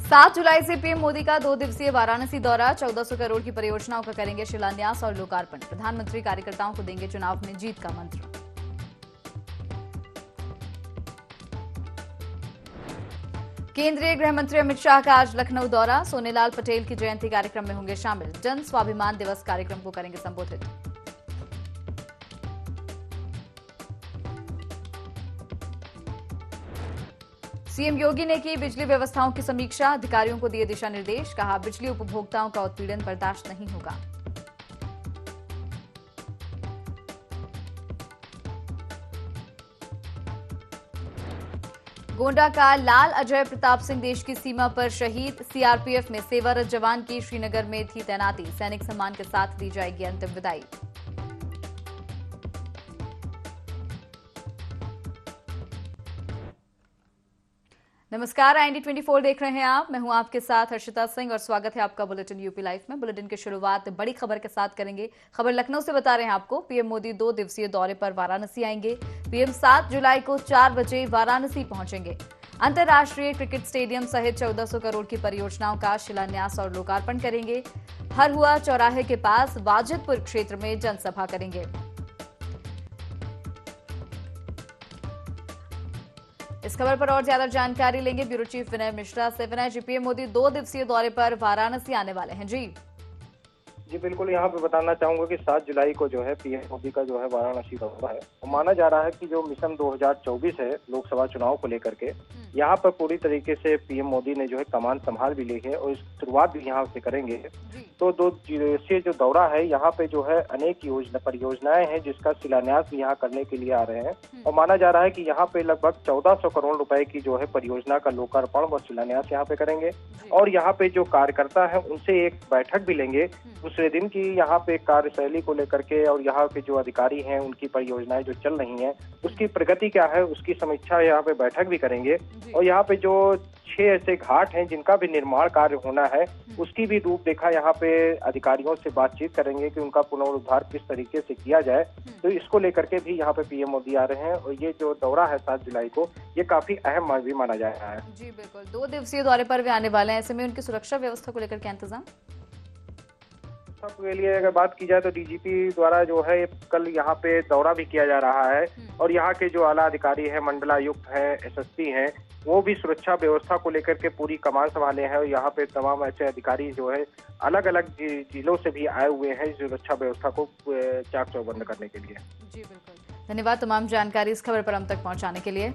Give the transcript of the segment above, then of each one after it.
7 जुलाई से पीएम मोदी का 2 दिवसीय वाराणसी दौरा। 1400 करोड़ की परियोजनाओं का करेंगे शिलान्यास और लोकार्पण। प्रधानमंत्री कार्यकर्ताओं को देंगे चुनाव में जीत का मंत्र। केंद्रीय गृह मंत्री अमित शाह का आज लखनऊ दौरा। सोनेलाल पटेल की जयंती कार्यक्रम में होंगे शामिल। जन स्वाभिमान दिवस कार्यक्रम को करेंगे संबोधित। सीएम योगी ने की बिजली व्यवस्थाओं की समीक्षा। अधिकारियों को दिए दिशा निर्देश। कहा, बिजली उपभोक्ताओं का उत्पीड़न बर्दाश्त नहीं होगा। गोंडा का लाल अजय प्रताप सिंह देश की सीमा पर शहीद। सीआरपीएफ में सेवारत जवान की श्रीनगर में थी तैनाती। सैनिक सम्मान के साथ दी जाएगी अंतिम विदाई। नमस्कार, IND 24 देख रहे हैं आप। मैं हूं आपके साथ हर्षिता सिंह और स्वागत है आपका बुलेटिन यूपी लाइव में। बुलेटिन की शुरुआत बड़ी खबर के साथ करेंगे। खबर लखनऊ से बता रहे हैं आपको, पीएम मोदी 2 दिवसीय दौरे पर वाराणसी आएंगे। पीएम 7 जुलाई को 4 बजे वाराणसी पहुंचेंगे। अंतर्राष्ट्रीय क्रिकेट स्टेडियम सहित 1400 करोड़ की परियोजनाओं का शिलान्यास और लोकार्पण करेंगे। हरहुआ चौराहे के पास वाजिदपुर क्षेत्र में जनसभा करेंगे। इस खबर पर और ज्यादा जानकारी लेंगे ब्यूरो चीफ विनय मिश्रा से। विनय जी, पीएम मोदी 2 दिवसीय दौरे पर वाराणसी आने वाले हैं। जी बिल्कुल, यहाँ पे बताना चाहूंगा कि 7 जुलाई को जो है पीएम मोदी का जो है वाराणसी दौरा है। तो माना जा रहा है कि जो मिशन 2024 है लोकसभा चुनाव को लेकर के, यहाँ पर पूरी तरीके से पीएम मोदी ने जो है कमान संभाल भी ली है और शुरुआत भी यहाँ से करेंगे। तो 2 दिवसीय जो दौरा है, यहाँ पे जो है अनेक परियोजनाएं हैं जिसका शिलान्यास भी यहाँ करने के लिए आ रहे हैं। और माना जा रहा है कि यहाँ पे लगभग 1400 करोड़ रुपए की जो है परियोजना का लोकार्पण व शिलान्यास यहाँ पे करेंगे। और यहाँ पे जो कार्यकर्ता है उनसे एक बैठक भी लेंगे दूसरे दिन की, यहाँ पे कार्यशैली को लेकर के और यहाँ पे जो अधिकारी हैं उनकी परियोजनाएं जो चल रही हैं उसकी प्रगति क्या है उसकी समीक्षा यहाँ पे बैठक भी करेंगे। और यहाँ पे जो 6 ऐसे घाट हैं जिनका भी निर्माण कार्य होना है उसकी भी रूपरेखा यहाँ पे अधिकारियों से बातचीत करेंगे कि उनका पुनरुद्धार किस तरीके से किया जाए। तो इसको लेकर के भी यहाँ पे पीएम मोदी आ रहे हैं और ये जो दौरा है 7 जुलाई को, ये काफी अहम भी माना जा रहा है। जी बिल्कुल, 2 दिवसीय दौरे पर वे आने वाले हैं। ऐसे में उनकी सुरक्षा व्यवस्था को लेकर क्या इंतजाम के लिए अगर बात की जाए तो डीजीपी द्वारा जो है कल यहाँ पे दौरा भी किया जा रहा है और यहाँ के जो आला अधिकारी हैं, मंडलायुक्त हैं, एसएसपी हैं, वो भी सुरक्षा व्यवस्था को लेकर के पूरी कमान संभाले हैं। और यहाँ पे तमाम ऐसे अधिकारी जो है अलग अलग जिलों से भी आए हुए हैं सुरक्षा व्यवस्था को चाक चौबंद करने के लिए। जी बिल्कुल, धन्यवाद तमाम जानकारी इस खबर पर हम तक पहुँचाने के लिए।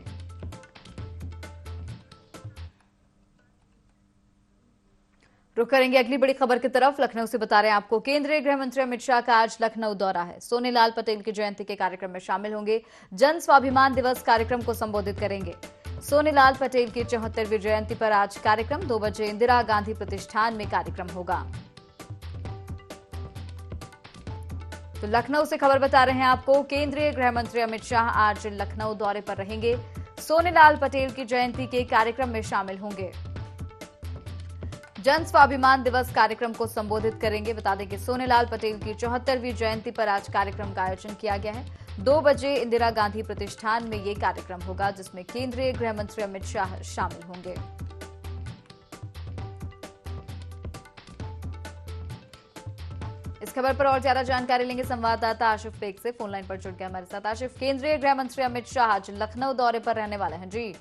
रुक करेंगे अगली बड़ी खबर की तरफ। लखनऊ से बता रहे हैं आपको, केंद्रीय गृह मंत्री अमित शाह का आज लखनऊ दौरा है। सोनेलाल पटेल की जयंती के कार्यक्रम में शामिल होंगे। जन स्वाभिमान दिवस कार्यक्रम को संबोधित करेंगे। सोनेलाल पटेल की 74वीं जयंती पर आज कार्यक्रम। 2 बजे इंदिरा गांधी प्रतिष्ठान में कार्यक्रम होगा। तो लखनऊ से खबर बता रहे हैं आपको, केंद्रीय गृह मंत्री अमित शाह आज लखनऊ दौरे पर रहेंगे। सोनेलाल पटेल की जयंती के कार्यक्रम में शामिल होंगे। जन स्वाभिमान दिवस कार्यक्रम को संबोधित करेंगे। बता दें कि सोनेलाल पटेल की 74वीं जयंती पर आज कार्यक्रम का आयोजन किया गया है। 2 बजे इंदिरा गांधी प्रतिष्ठान में ये कार्यक्रम होगा जिसमें केंद्रीय गृह मंत्री अमित शाह शामिल होंगे। इस खबर पर और ज्यादा जानकारी लेंगे संवाददाता आशिफ बेग से। फोन लाइन पर जुड़ गया हमारे साथ आशिफ। केंद्रीय गृह मंत्री अमित शाह आज लखनऊ दौरे पर रहने वाले हैं। जी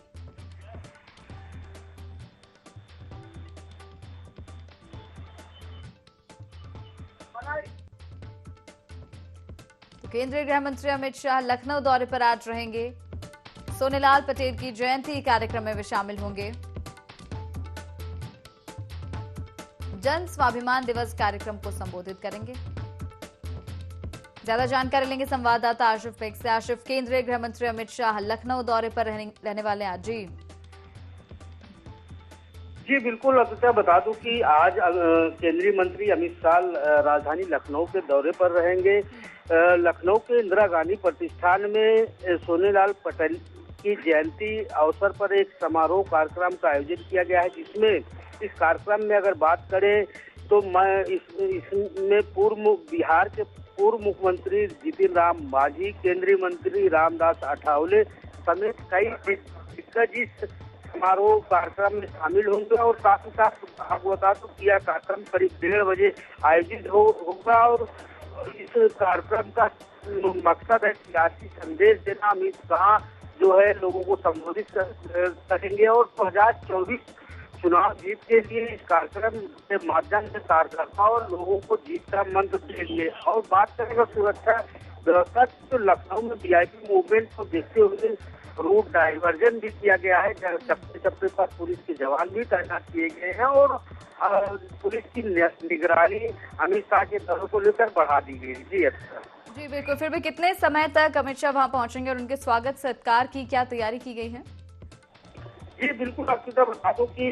केंद्रीय गृह मंत्री अमित शाह लखनऊ दौरे पर आज रहेंगे। सोनेलाल पटेल की जयंती कार्यक्रम में वे शामिल होंगे। जन स्वाभिमान दिवस कार्यक्रम को संबोधित करेंगे। ज्यादा जानकारी लेंगे संवाददाता आशिफ बेग से। आशिफ, केंद्रीय गृह मंत्री अमित शाह लखनऊ दौरे पर रहने वाले हैं। जी बिल्कुल, अभिता बता दूं कि आज केंद्रीय मंत्री अमित शाह राजधानी लखनऊ के दौरे पर रहेंगे। लखनऊ के इंदिरा गांधी प्रतिष्ठान में सोनेलाल पटेल की जयंती अवसर पर एक समारोह कार्यक्रम का आयोजन किया गया है, जिसमें इस कार्यक्रम में अगर बात करें तो इसमें बिहार के पूर्व मुख्यमंत्री जीतन राम मांझी, केंद्रीय मंत्री रामदास अठावले समेत कई दिग्गज इस समारोह कार्यक्रम में शामिल होंगे और साथ ही साथ आपको बता दूं कि यह कार्यक्रम करीब 1:30 बजे आयोजित होगा और इस कार्यक्रम का मकसद है सियासी संदेश देना। अमित शाह जो है लोगों को संबोधित करेंगे और 2024 चुनाव जीत के लिए इस कार्यक्रम के माध्यम से कार्यकर्ता और लोगों को जीत का मंत्र देंगे। और बात करेंगे सुरक्षा व्यवस्था की, तो लखनऊ में वीआईपी मूवमेंट को देखते हुए रूट डाइवर्जन भी किया गया है। चप्पे चप्पे पर पुलिस के जवान भी तैनात किए गए हैं और पुलिस की निगरानी अमित शाह के दौरे को लेकर बढ़ा दी गई। जी अच्छा। जी बिल्कुल, फिर भी कितने समय तक अमित शाह वहां पहुंचेंगे और उनके स्वागत सत्कार की क्या तैयारी की गई है? जी बिल्कुल, आपको तो बता दूं कि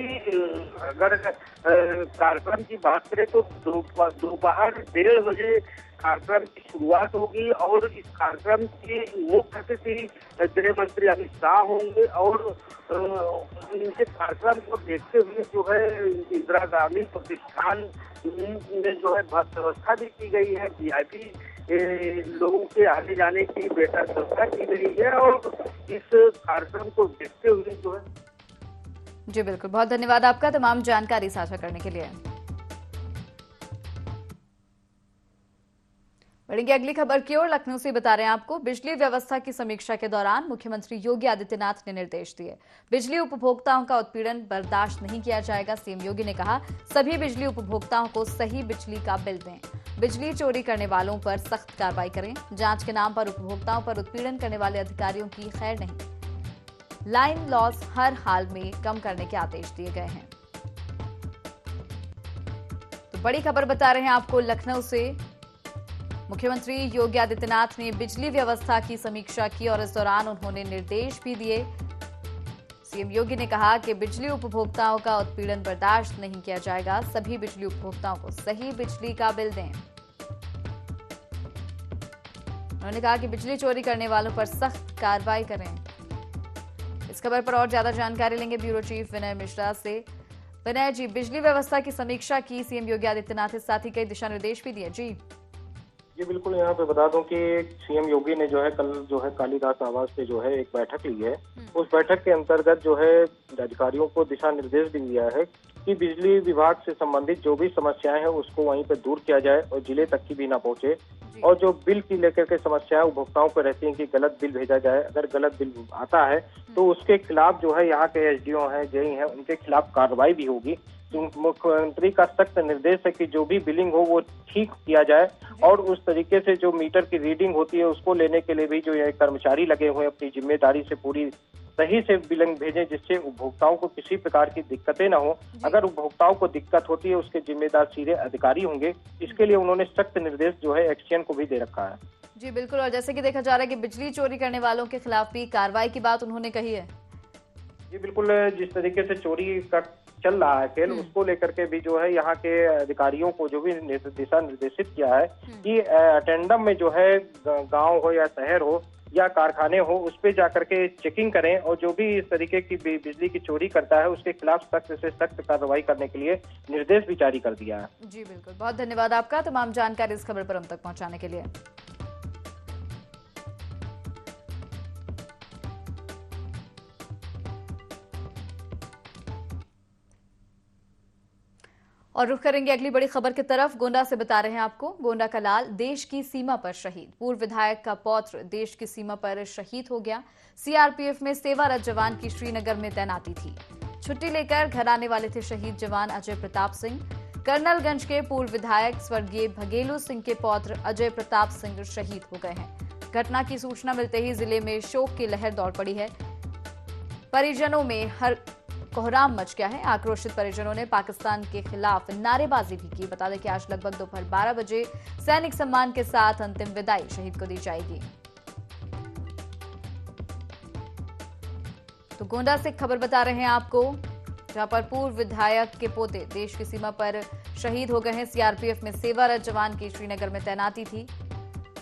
अगर कार्यक्रम की बात करें तो दोपहर 1:30 बजे कार्यक्रम की शुरुआत होगी और इस कार्यक्रम की मुख्य अतिथि गृह मंत्री अमित शाह होंगे और इनके कार्यक्रम को देखते हुए जो है इंदिरा गांधी प्रतिष्ठान में जो है व्यवस्था भी की गई है। वीआईपी लोगों के आने जाने की बेहतर व्यवस्था की गई है और इस कार्यक्रम को देखते हुए जो है। जी बिल्कुल, बहुत धन्यवाद आपका तमाम जानकारी साझा करने के लिए। बढ़ेंगे अगली खबर की ओर। लखनऊ से बता रहे हैं आपको, बिजली व्यवस्था की समीक्षा के दौरान मुख्यमंत्री योगी आदित्यनाथ ने निर्देश दिए। बिजली उपभोक्ताओं का उत्पीड़न बर्दाश्त नहीं किया जाएगा। सीएम योगी ने कहा, सभी बिजली उपभोक्ताओं को सही बिजली का बिल दें। बिजली चोरी करने वालों पर सख्त कार्रवाई करें। जांच के नाम पर उपभोक्ताओं पर उत्पीड़न करने वाले अधिकारियों की खैर नहीं। लाइन लॉस हर हाल में कम करने के आदेश दिए गए हैं। तो बड़ी खबर बता रहे हैं आपको लखनऊ से। मुख्यमंत्री योगी आदित्यनाथ ने बिजली व्यवस्था की समीक्षा की और इस दौरान उन्होंने निर्देश भी दिए। सीएम योगी ने कहा कि बिजली उपभोक्ताओं का उत्पीड़न बर्दाश्त नहीं किया जाएगा। सभी बिजली उपभोक्ताओं को सही बिजली का बिल दें। उन्होंने कहा कि बिजली चोरी करने वालों पर सख्त कार्रवाई करें। इस खबर पर और ज्यादा जानकारी लेंगे ब्यूरो चीफ विनय मिश्रा से। विनय जी, बिजली व्यवस्था की समीक्षा की सीएम योगी आदित्यनाथ, इस साथ ही कई दिशा निर्देश भी दिए। जी बिल्कुल, यहाँ पे बता दूं कि सीएम योगी ने जो है कल जो है कालीदास आवास पे जो है एक बैठक ली है। उस बैठक के अंतर्गत जो है अधिकारियों को दिशा निर्देश भी दिया है कि बिजली विभाग से संबंधित जो भी समस्याएं हैं उसको वहीं पे दूर किया जाए और जिले तक की भी ना पहुंचे। और जो बिल की लेकर के समस्याएं उपभोक्ताओं को रहती हैं कि गलत बिल भेजा जाए, अगर गलत बिल आता है तो उसके खिलाफ जो है यहाँ के एसडीओ हैं, जेई हैं, उनके खिलाफ कार्रवाई भी होगी। मुख्यमंत्री का सख्त निर्देश है कि जो भी बिलिंग हो वो ठीक किया जाए और उस तरीके से जो मीटर की रीडिंग होती है उसको लेने के लिए भी जो ये कर्मचारी लगे हुए हैं अपनी जिम्मेदारी से पूरी सही से बिलिंग भेजें, जिससे उपभोक्ताओं को किसी प्रकार की दिक्कतें ना हो। अगर उपभोक्ताओं को दिक्कत होती है उसके जिम्मेदार सीधे अधिकारी होंगे। इसके लिए उन्होंने सख्त निर्देश जो है एक्शन को भी दे रखा है। जी बिल्कुल, और जैसे कि देखा जा रहा है कि बिजली चोरी करने वालों के खिलाफ भी कार्रवाई की बात उन्होंने कही है। जी बिल्कुल, जिस तरीके से चोरी का चल रहा है खेल उसको लेकर के भी जो है यहाँ के अधिकारियों को जो भी दिशा निर्देशित किया है कि अटेंडम में जो है गांव हो या शहर हो या कारखाने हो उस पे जाकर के चेकिंग करें और जो भी इस तरीके की बिजली की चोरी करता है उसके खिलाफ सख्त से सख्त कार्रवाई करने के लिए निर्देश भी जारी कर दिया है। जी बिल्कुल, बहुत धन्यवाद आपका तमाम जानकारी इस खबर पर हम तक पहुंचाने के लिए। और रुख करेंगे अगली बड़ी खबर की तरफ। गोंडा से बता रहे हैं आपको, गोंडा का लाल देश की सीमा पर शहीद। पूर्व विधायक का पौत्र देश की सीमा पर शहीद हो गया। सीआरपीएफ में सेवारत जवान की श्रीनगर में तैनाती थी। छुट्टी लेकर घर आने वाले थे शहीद जवान अजय प्रताप सिंह। कर्नलगंज के पूर्व विधायक स्वर्गीय भगेलू सिंह के पौत्र अजय प्रताप सिंह शहीद हो गए हैं। घटना की सूचना मिलते ही जिले में शोक की लहर दौड़ पड़ी है। परिजनों में हर कोहराम मच गया है। आक्रोशित परिजनों ने पाकिस्तान के खिलाफ नारेबाजी भी की। बता दें कि आज लगभग दोपहर 12 बजे सैनिक सम्मान के साथ अंतिम विदाई शहीद को दी जाएगी। तो गोंडा से खबर बता रहे हैं आपको, जहां पर पूर्व विधायक के पोते देश की सीमा पर शहीद हो गए हैं। सीआरपीएफ में सेवारत जवान की श्रीनगर में तैनाती थी।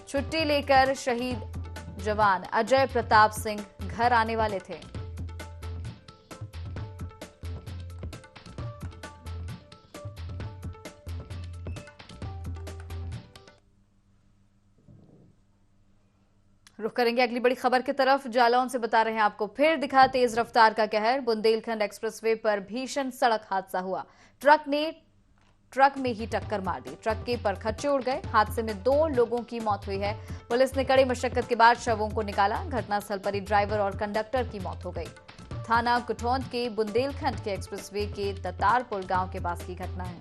छुट्टी लेकर शहीद जवान अजय प्रताप सिंह घर आने वाले थे। रुख करेंगे अगली बड़ी खबर की तरफ। जालौन से बता रहे हैं आपको, फिर दिखा तेज रफ्तार का कहर। बुंदेलखंड एक्सप्रेसवे पर भीषण सड़क हादसा हुआ। ट्रक ने ट्रक में ही टक्कर मार दी। ट्रक के परखच्चे उड़ गए। हादसे में 2 लोगों की मौत हुई है। पुलिस ने कड़ी मशक्कत के बाद शवों को निकाला। घटनास्थल पर ही ड्राइवर और कंडक्टर की मौत हो गई। थाना कुठौंद के बुंदेलखंड के एक्सप्रेसवे के दतारपुर गांव के पास की घटना है।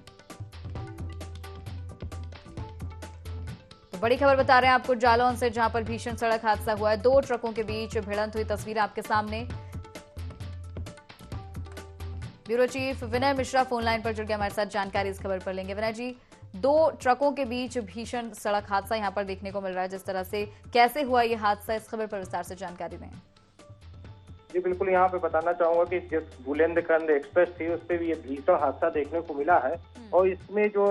तो बड़ी खबर बता रहे हैं आपको जालौन से, जहां पर भीषण सड़क हादसा हुआ है। 2 ट्रकों के बीच भिड़ंत हुई तस्वीर आपके सामने। ब्यूरो चीफ विनय मिश्रा फोन लाइन पर जुड़ गए हमारे साथ, जानकारी इस खबर पर लेंगे। विनय जी, 2 ट्रकों के बीच भीषण सड़क हादसा यहां पर देखने को मिल रहा है। जिस तरह से कैसे हुआ ये हादसा, इस खबर पर विस्तार से जानकारी दें। जी बिल्कुल, यहाँ पे बताना चाहूंगा कि जो बुंदेलखंड एक्सप्रेस थी उस पे भी ये भीषण हादसा देखने को मिला है। और इसमें जो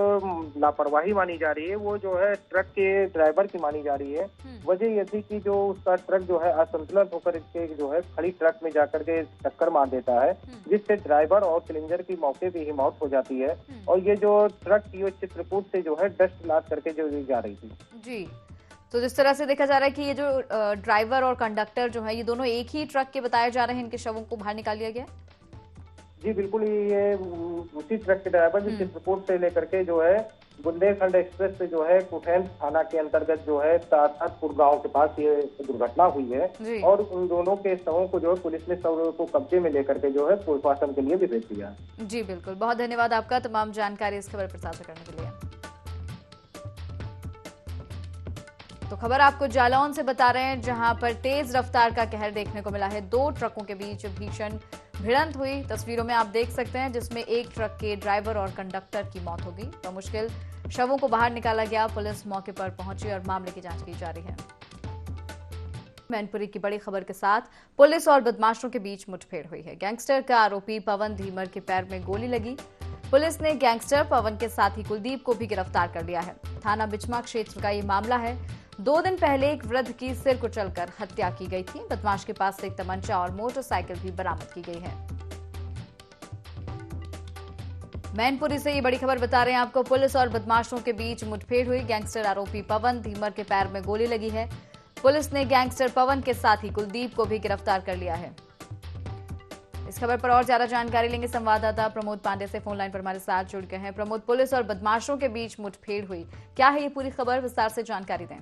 लापरवाही मानी जा रही है वो जो है ट्रक के ड्राइवर की मानी जा रही है। वजह ये थी कि जो उसका ट्रक जो है असंतुलित होकर इसके जो है खड़ी ट्रक में जाकर के टक्कर मार देता है, जिससे ड्राइवर और सिलेंडर की मौके पे ही मौत हो जाती है। और ये जो ट्रक थी वो चित्रकूट से जो है डस्ट लाद करके जो जा रही थी। जी, तो जिस तरह से देखा जा रहा है कि ये जो ड्राइवर और कंडक्टर जो है ये दोनों एक ही ट्रक के बताए जा रहे हैं, इनके शवों को बाहर निकाल लिया गया। जी बिल्कुल, ये उसी ट्रक के ड्राइवर जो चित्रकूट से लेकर के जो है बुंदेलखंड एक्सप्रेस से जो है कुठौंद थाना के अंतर्गत जो है तातारपुर गांव के पास ये दुर्घटना हुई है। और उन दोनों के शवों को जो है पुलिस ने शवों को कब्जे में लेकर के जो है पोस्टमार्टम के लिए भी भेज दिया। जी बिल्कुल, बहुत धन्यवाद आपका तमाम जानकारी इस खबर पर साझा करने के लिए। तो खबर आपको जालौन से बता रहे हैं, जहां पर तेज रफ्तार का कहर देखने को मिला है। 2 ट्रकों के बीच भीषण भिड़ंत हुई। तस्वीरों में आप देख सकते हैं, जिसमें एक ट्रक के ड्राइवर और कंडक्टर की मौत हो गई। तो मुश्किल शवों को बाहर निकाला गया। पुलिस मौके पर पहुंची और मामले की जांच की जा रही है। मैनपुरी की बड़ी खबर के साथ, पुलिस और बदमाशों के बीच मुठभेड़ हुई है। गैंगस्टर का आरोपी पवन धीमर के पैर में गोली लगी। पुलिस ने गैंगस्टर पवन के साथी कुलदीप को भी गिरफ्तार कर लिया है। थाना बिचमा क्षेत्र का ये मामला है। 2 दिन पहले एक वृद्ध की सिर कुचलकर हत्या की गई थी। बदमाश के पास से एक तमंचा और मोटरसाइकिल भी बरामद की गई है। मैनपुरी से ये बड़ी खबर बता रहे हैं आपको, पुलिस और बदमाशों के बीच मुठभेड़ हुई। गैंगस्टर आरोपी पवन धीमर के पैर में गोली लगी है। पुलिस ने गैंगस्टर पवन के साथी कुलदीप को भी गिरफ्तार कर लिया है। इस खबर पर और ज्यादा जानकारी लेंगे। संवाददाता प्रमोद पांडे से फोन लाइन पर हमारे साथ जुड़ गए हैं। प्रमोद, पुलिस और बदमाशों के बीच मुठभेड़ हुई, क्या है ये पूरी खबर, विस्तार से जानकारी दें।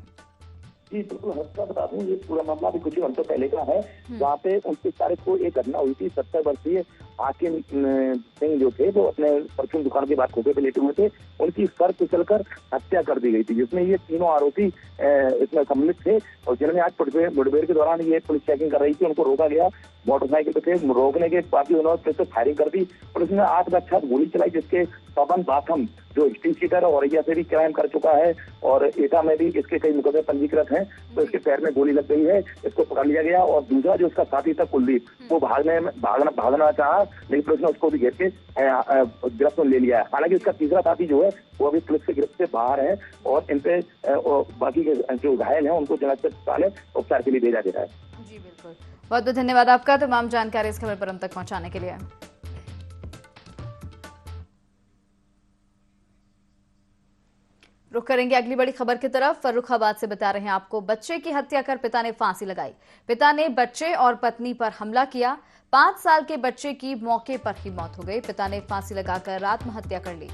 जी बिल्कुल, हर्षिता बता दूं, ये पूरा मामला भी कुछ ही घंटों पहले का है, जहाँ पे 29 तारीख को एक घटना हुई थी। 70 वर्षीय हाकिम सिंह जो थे वो अपने परचून दुकान के बाद खोखे पे लेटे हुए थे। उनकी सर कुचलकर हत्या कर दी गई थी, जिसमें ये तीनों आरोपी इसमें सम्मिलित थे। और जिन्होंने आज मुठभेड़ के दौरान ये पुलिस चेकिंग कर रही थी, उनको रोका गया। मोटरसाइकिल पे थे, रोकने के बाद उन्होंने फिर से फायरिंग कर दी। पुलिस ने 8 बच्चा गोली चलाई, जिसके पवन बाथम जो स्टील सीटर औरैया से भी क्राइम कर चुका है और एटा में भी इसके कई मुकदमे पंजीकृत हैं, तो इसके पैर में गोली लग गई है। इसको पकड़ लिया गया। और दूसरा जो उसका साथी था कुलदीप, वो भागना चाहा, लेकिन पुलिस ने उसको भी घेर के गिरफ्त में ले लिया है। हालांकि उसका तीसरा साथी जो है वो अभी पुलिस की गिरफ्त से बाहर है और इन पे बाकी के जो घायल हैं उनको जनरल अस्पताल उपचार के लिए भेजा गया है। जी बिल्कुल, बहुत बहुत धन्यवाद आपका तमाम जानकारी इस खबर पर हम तक पहुंचाने के लिए। रुक करेंगे अगली बड़ी खबर की तरफ। फर्रुखाबाद से बता रहे हैं आपको, बच्चे की हत्या कर पिता ने फांसी लगाई। पिता ने बच्चे और पत्नी पर हमला किया। 5 साल के बच्चे की मौके पर ही मौत हो गई। पिता ने फांसी लगाकर आत्महत्या कर ली।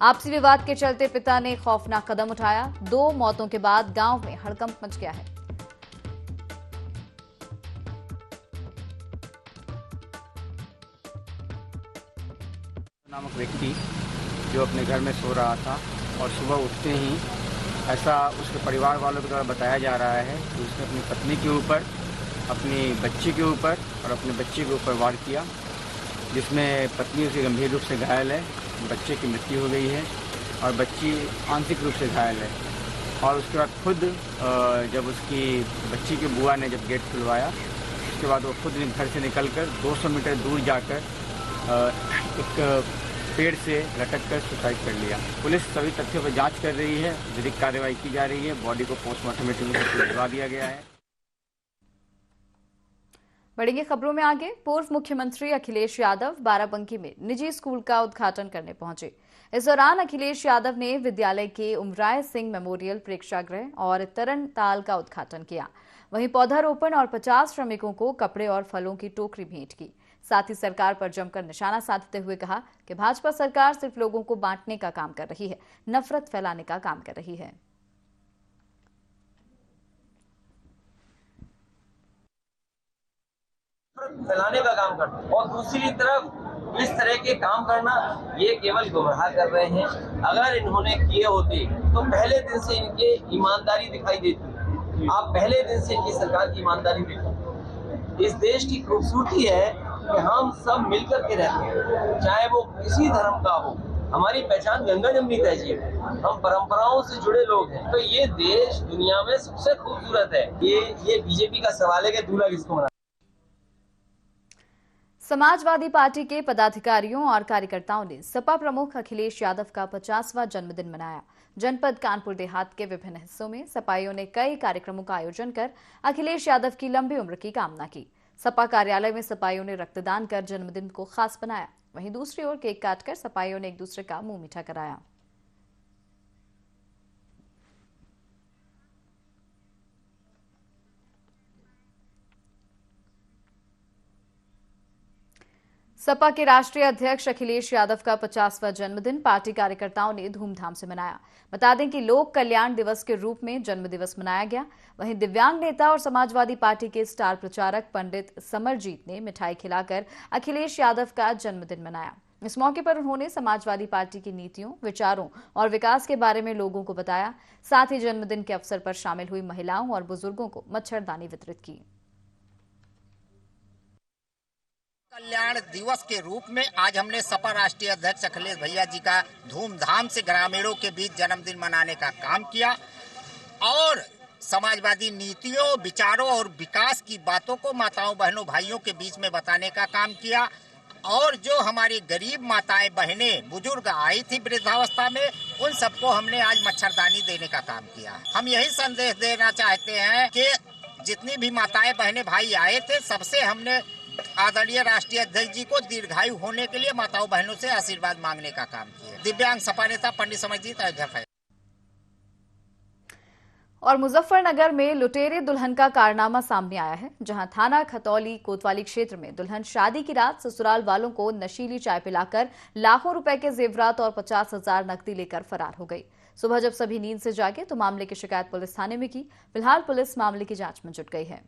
आपसी विवाद के चलते पिता ने खौफनाक कदम उठाया। 2 मौतों के बाद गांव में हड़कंप मच गया है। नामक व्यक्ति जो अपने घर में सो रहा था और सुबह उठते ही ऐसा उसके परिवार वालों के द्वारा बताया जा रहा है कि उसने अपनी पत्नी के ऊपर, अपनी बच्ची के ऊपर और अपने बच्चे के ऊपर वार किया, जिसमें पत्नी उसकी गंभीर रूप से घायल है, बच्चे की मृत्यु हो गई है और बच्ची आंशिक रूप से घायल है। और उसके बाद खुद जब उसकी बच्ची की बुआ ने जब गेट खुलवाया, उसके बाद वो खुद घर से निकलकर 200 मीटर दूर जाकर एक पेड़ से लटक कर सुसाइड कर लिया। पुलिस सभी तथ्यों पर जांच कर रही है, विधिक कार्रवाई की जा रही है। बॉडी को पोस्टमार्टम के लिए भिजवा दिया गया है। बढ़ेंगे खबरों में आगे। पूर्व मुख्यमंत्री अखिलेश यादव बाराबंकी में निजी स्कूल का उद्घाटन करने पहुंचे। इस दौरान अखिलेश यादव ने विद्यालय के उमराय सिंह मेमोरियल प्रेक्षागृह और तरन ताल का उद्घाटन किया। वहीं पौधारोपण और 50 श्रमिकों को कपड़े और फलों की टोकरी भेंट की। साथ ही सरकार पर जमकर निशाना साधते हुए कहा कि भाजपा सरकार सिर्फ लोगों को बांटने का काम कर रही है, नफरत फैलाने का काम कर रही है। फैलाने का काम करते हैं और दूसरी तरफ इस तरह के काम करना ये केवल गुमराह कर रहे हैं। अगर इन्होंने किए होते तो पहले दिन से इनके ईमानदारी दिखाई देती। आप पहले दिन से इनकी सरकार की ईमानदारी देखो। इस देश की खूबसूरती है कि हम सब मिलकर के रहते हैं, चाहे वो किसी धर्म का हो। हमारी पहचान गंगा जमनी तहजीब है, हम परंपराओं से जुड़े लोग हैं। तो ये देश दुनिया में सबसे खूबसूरत है। ये बीजेपी का सवाल है कि दूल्हा किसको मना। समाजवादी पार्टी के पदाधिकारियों और कार्यकर्ताओं ने सपा प्रमुख अखिलेश यादव का 50वां जन्मदिन मनाया। जनपद कानपुर देहात के विभिन्न हिस्सों में सपाइयों ने कई कार्यक्रमों का आयोजन कर अखिलेश यादव की लंबी उम्र की कामना की। सपा कार्यालय में सपाइयों ने रक्तदान कर जन्मदिन को खास बनाया। वहीं दूसरी ओर केक काटकर सपाइयों ने एक दूसरे का मुंह मीठा कराया। सपा के राष्ट्रीय अध्यक्ष अखिलेश यादव का 50वां जन्मदिन पार्टी कार्यकर्ताओं ने धूमधाम से मनाया। बता दें कि लोक कल्याण दिवस के रूप में जन्मदिवस मनाया गया। वहीं दिव्यांग नेता और समाजवादी पार्टी के स्टार प्रचारक पंडित समरजीत ने मिठाई खिलाकर अखिलेश यादव का जन्मदिन मनाया। इस मौके पर उन्होंने समाजवादी पार्टी की नीतियों, विचारों और विकास के बारे में लोगों को बताया। साथ ही जन्मदिन के अवसर पर शामिल हुई महिलाओं और बुजुर्गों को मच्छरदानी वितरित की। कल्याण दिवस के रूप में आज हमने सपा राष्ट्रीय अध्यक्ष अखिलेश भैया जी का धूमधाम से ग्रामीणों के बीच जन्मदिन मनाने का काम किया और समाजवादी नीतियों, विचारों और विकास की बातों को माताओं, बहनों, भाइयों के बीच में बताने का काम किया। और जो हमारी गरीब माताएं, बहनें, बुजुर्ग आई थी वृद्धावस्था में, उन सबको हमने आज मच्छरदानी देने का काम किया। हम यही संदेश देना चाहते हैं कि जितनी भी माताएं, बहनें, भाई आए थे, सबसे हमने आदरणीय राष्ट्रीय अध्यक्ष जी को दीर्घायु होने के लिए माताओं बहनों से आशीर्वाद मांगने का काम किया। दिव्यांग सपा नेता पंडित समरजीत अध्यक्ष है। और मुजफ्फरनगर में लुटेरे दुल्हन का कारनामा सामने आया है, जहां थाना खतौली कोतवाली क्षेत्र में दुल्हन शादी की रात ससुराल वालों को नशीली चाय पिलाकर लाखों रुपए के जेवरात और 50,000 नकदी लेकर फरार हो गई। सुबह जब सभी नींद से जागे तो मामले की शिकायत पुलिस थाने में की। फिलहाल पुलिस मामले की जांच में जुट गई है।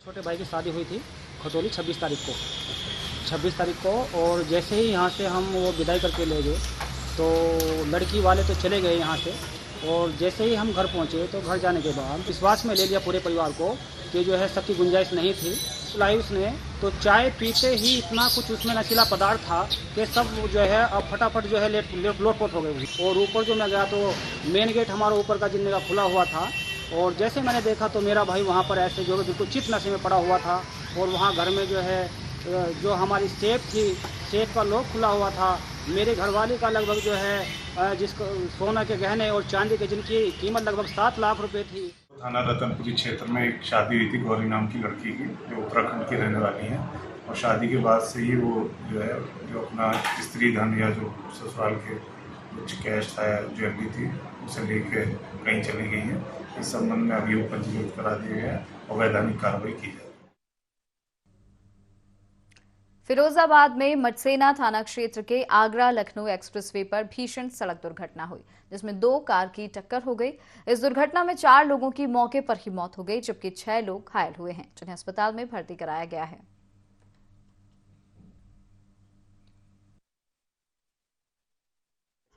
छोटे भाई की शादी हुई थी खतौली 26 तारीख को और जैसे ही यहाँ से हम वो विदाई करके ले गए तो लड़की वाले तो चले गए यहाँ से। और जैसे ही हम घर पहुँचे तो घर जाने के बाद विश्वास में ले लिया पूरे परिवार को कि जो है सबकी गुंजाइश नहीं थी। लाई उसने तो चाय पीते ही इतना कुछ उसमें नशीला पदार्थ था कि सब जो है अब फटाफट जो है लोटपोट हो गई। और ऊपर जो मैं गया तो मेन गेट हमारा ऊपर का जिन्ने का खुला हुआ था और जैसे मैंने देखा तो मेरा भाई वहाँ पर ऐसे जो बिल्कुल चित नशे में पड़ा हुआ था। और वहाँ घर में जो है जो हमारी सेफ थी, सेफ का लॉक खुला हुआ था। मेरे घरवाले का लगभग जो है जिसको सोना के गहने और चांदी के जिनकी कीमत लगभग 7 लाख रुपए थी। थाना रतनपुरी क्षेत्र में एक शादी हुई थी गौरी नाम की लड़की की, जो उत्तराखंड की रहने वाली है। और शादी के बाद से ही वो जो है जो अपना स्त्री धन या जो ससुराल के कुछ कैश था या ज्वेलरी थी उसे लेके कहीं चली गई है। इस संबंध में अभियोग पंजीकृत करा दिए गए और वैधानिक कार्रवाई की जाए। फिरोजाबाद में मटसेना थाना क्षेत्र के आगरा लखनऊ एक्सप्रेसवे पर भीषण सड़क दुर्घटना हुई, जिसमें 2 कार की टक्कर हो गई। इस दुर्घटना में 4 लोगों की मौके पर ही मौत हो गई, जबकि 6 लोग घायल हुए हैं, जिन्हें अस्पताल में भर्ती कराया गया है।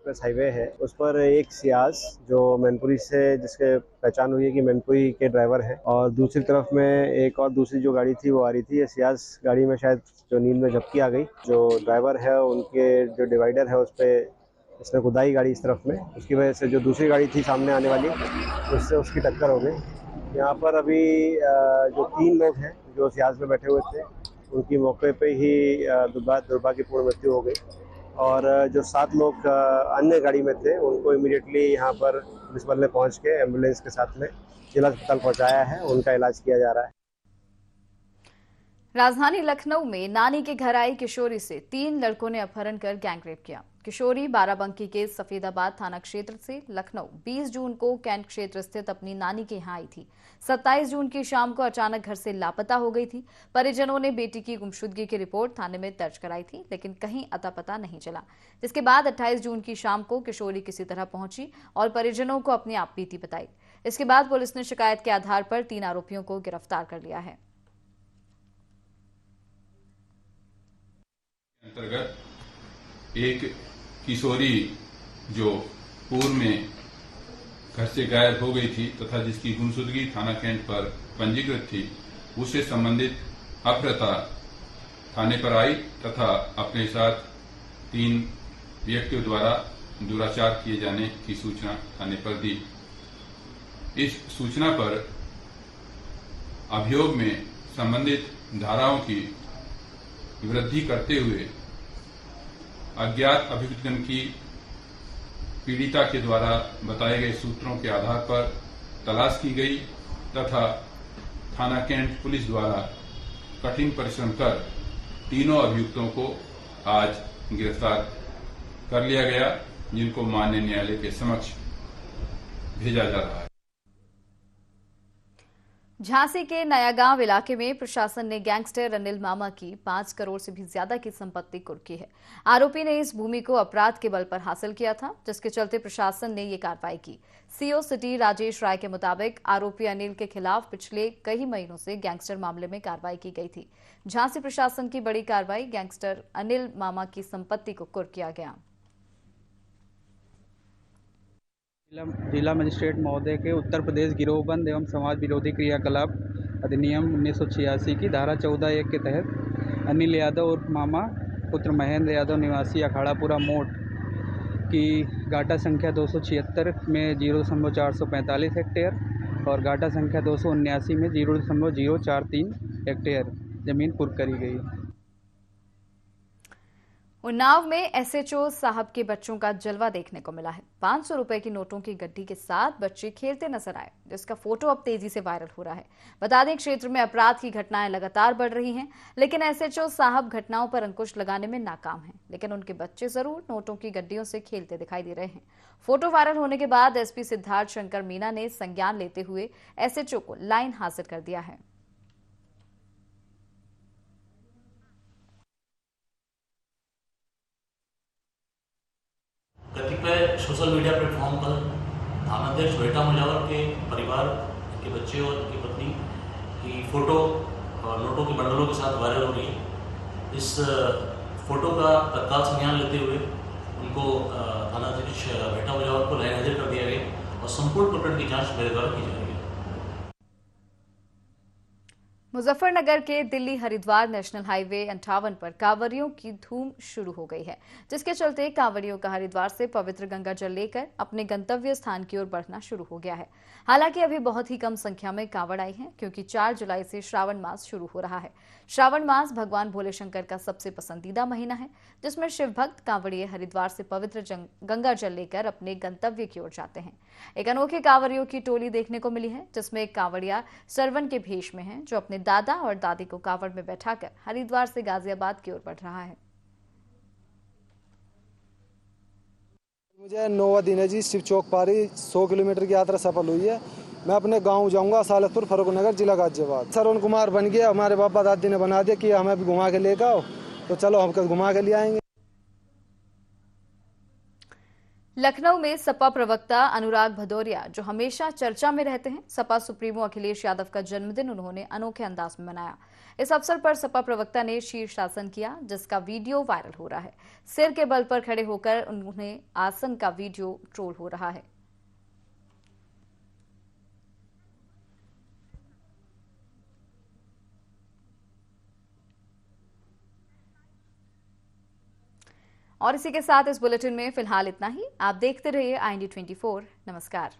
हाईवे है, उस पर एक सियाज जो मैनपुरी से जिसके पहचान हुई है कि मैनपुरी के ड्राइवर है और दूसरी तरफ में एक और दूसरी जो गाड़ी थी वो आ रही थी। ये सियाज गाड़ी में शायद जो नींद में झपकी आ गई। जो ड्राइवर है उनके जो डिवाइडर है उस पर इसने कुदाई गाड़ी इस तरफ में, उसकी वजह से जो दूसरी गाड़ी थी सामने आने वाली उससे उसकी टक्कर हो गई। यहाँ पर अभी जो 3 लोग हैं जो सियाज में बैठे हुए थे उनकी मौके पे ही दुर्भाग्यपूर्ण मृत्यु हो गई। और जो 7 लोग अन्य गाड़ी में थे उनको इमीडिएटली यहाँ पर पुलिस बल ने पहुँच के एम्बुलेंस के साथ में जिला अस्पताल पहुँचाया है, उनका इलाज किया जा रहा है। राजधानी लखनऊ में नानी के घर आई किशोरी से 3 लड़कों ने अपहरण कर गैंगरेप किया। किशोरी बाराबंकी के सफेदाबाद थाना क्षेत्र से लखनऊ 20 जून को कैंट क्षेत्र स्थित अपनी नानी के यहाँ आई थी। 27 जून की शाम को अचानक घर से लापता हो गई थी। परिजनों ने बेटी की गुमशुदगी की रिपोर्ट थाने में दर्ज कराई थी, लेकिन कहीं अता पता नहीं चला। जिसके बाद 28 जून की शाम को किशोरी किसी तरह पहुंची और परिजनों को अपनी आप बीती बताई। इसके बाद पुलिस ने शिकायत के आधार पर 3 आरोपियों को गिरफ्तार कर लिया है। अंतर्गत एक किशोरी जो पूर्व में घर से गायब हो गई थी तथा जिसकी गुमशुदगी थाना कैंट पर पंजीकृत थी, उससे संबंधित अभ्रता थाने पर आई तथा अपने साथ 3 व्यक्तियों द्वारा दुराचार किए जाने की सूचना थाने पर दी। इस सूचना पर अभियोग में संबंधित धाराओं की वृद्धि करते हुए अज्ञात अभियुक्तगण की पीड़िता के द्वारा बताए गए सूत्रों के आधार पर तलाश की गई तथा थाना कैंट पुलिस द्वारा कठिन परिश्रम कर तीनों अभियुक्तों को आज गिरफ्तार कर लिया गया, जिनको माननीय न्यायालय के समक्ष भेजा जा रहा है। झांसी के नयागांव इलाके में प्रशासन ने गैंगस्टर अनिल मामा की 5 करोड़ से भी ज्यादा की संपत्ति कुर्की है। आरोपी ने इस भूमि को अपराध के बल पर हासिल किया था, जिसके चलते प्रशासन ने ये कार्रवाई की। सीओ सिटी राजेश राय के मुताबिक आरोपी अनिल के खिलाफ पिछले कई महीनों से गैंगस्टर मामले में कार्रवाई की गई थी। झांसी प्रशासन की बड़ी कार्रवाई, गैंगस्टर अनिल मामा की संपत्ति को कुर्क किया गया। जिला मजिस्ट्रेट महोदय के उत्तर प्रदेश गिरोहबंद एवं समाज विरोधी क्रियाकलाप अधिनियम 1986 की धारा 14(1) के तहत अनिल यादव उर्फ मामा पुत्र महेंद्र यादव निवासी अखाड़ापुरा मोड़ की गाटा संख्या 276 में 0.445 हेक्टेयर और गाटा संख्या 279 में 0.043 हेक्टेयर जमीन कुर्क करी गई। उन्नाव में एसएचओ साहब के बच्चों का जलवा देखने को मिला है। 500 रुपए की नोटों की गड्डी के साथ बच्चे खेलते नजर आए, जिसका फोटो अब तेजी से वायरल हो रहा है। बता दें, क्षेत्र में अपराध की घटनाएं लगातार बढ़ रही हैं, लेकिन एसएचओ साहब घटनाओं पर अंकुश लगाने में नाकाम हैं। लेकिन उनके बच्चे जरूर नोटों की गड्डियों से खेलते दिखाई दे रहे हैं। फोटो वायरल होने के बाद एसपी सिद्धार्थ शंकर मीना ने संज्ञान लेते हुए एसएचओ को लाइन हाजिर कर दिया है। कतिपय सोशल मीडिया प्लेटफॉर्म पर थानाध्यक्ष बेटा मुजावर के परिवार के बच्चे और उनकी पत्नी की फोटो नोटों के बंडलों के साथ वायरल हो रही है। इस फोटो का तत्काल संज्ञान लेते हुए उनको थानाध्यक्ष बेटा मुजावर को लाइन हाजिर कर दिया गया और संपूर्ण प्रकरण की जांच मेरे द्वारा की जा रही है। मुजफ्फरनगर के दिल्ली हरिद्वार नेशनल हाईवे 58 पर कांवड़ियों की धूम शुरू हो गई है, जिसके चलते कांवड़ियों का हरिद्वार से पवित्र गंगा जल लेकर अपने गंतव्य स्थान की ओर बढ़ना शुरू हो गया है। हालांकि अभी बहुत ही कम संख्या में कांवड़ आई हैं, क्योंकि 4 जुलाई से श्रावण मास शुरू हो रहा है। श्रावण मास भगवान भोले शंकर का सबसे पसंदीदा महीना है, जिसमें शिव भक्त कांवड़िए हरिद्वार से पवित्र गंगा जल लेकर अपने गंतव्य की ओर जाते हैं। एक अनोखे कांवड़ियों की टोली देखने को मिली है, जिसमें एक कांवड़िया सरवन के भेष में है, जो अपने दादा और दादी को कांवड़ में बैठाकर हरिद्वार से गाजियाबाद की ओर बढ़ रहा है। मुझे 9वां दिन है जी। शिव चौक पारी 100 किलोमीटर की यात्रा सफल हुई है। मैं अपने गांव जाऊंगा, सालतपुर फर्रुखनगर, जिला गाजियाबाद। सरवन कुमार बन गया, हमारे बाबा दादी ने बना दिया कि हमें भी घुमा के लेकर आओ, तो चलो हम घुमा के ले आएंगे। लखनऊ में सपा प्रवक्ता अनुराग भदौरिया, जो हमेशा चर्चा में रहते हैं, सपा सुप्रीमो अखिलेश यादव का जन्मदिन उन्होंने अनोखे अंदाज में मनाया। इस अवसर पर सपा प्रवक्ता ने शीर्षासन किया, जिसका वीडियो वायरल हो रहा है। सिर के बल पर खड़े होकर उन्होंने आसन का वीडियो ट्रोल हो रहा है। और इसी के साथ इस बुलेटिन में फिलहाल इतना ही। आप देखते रहिए IND24। नमस्कार।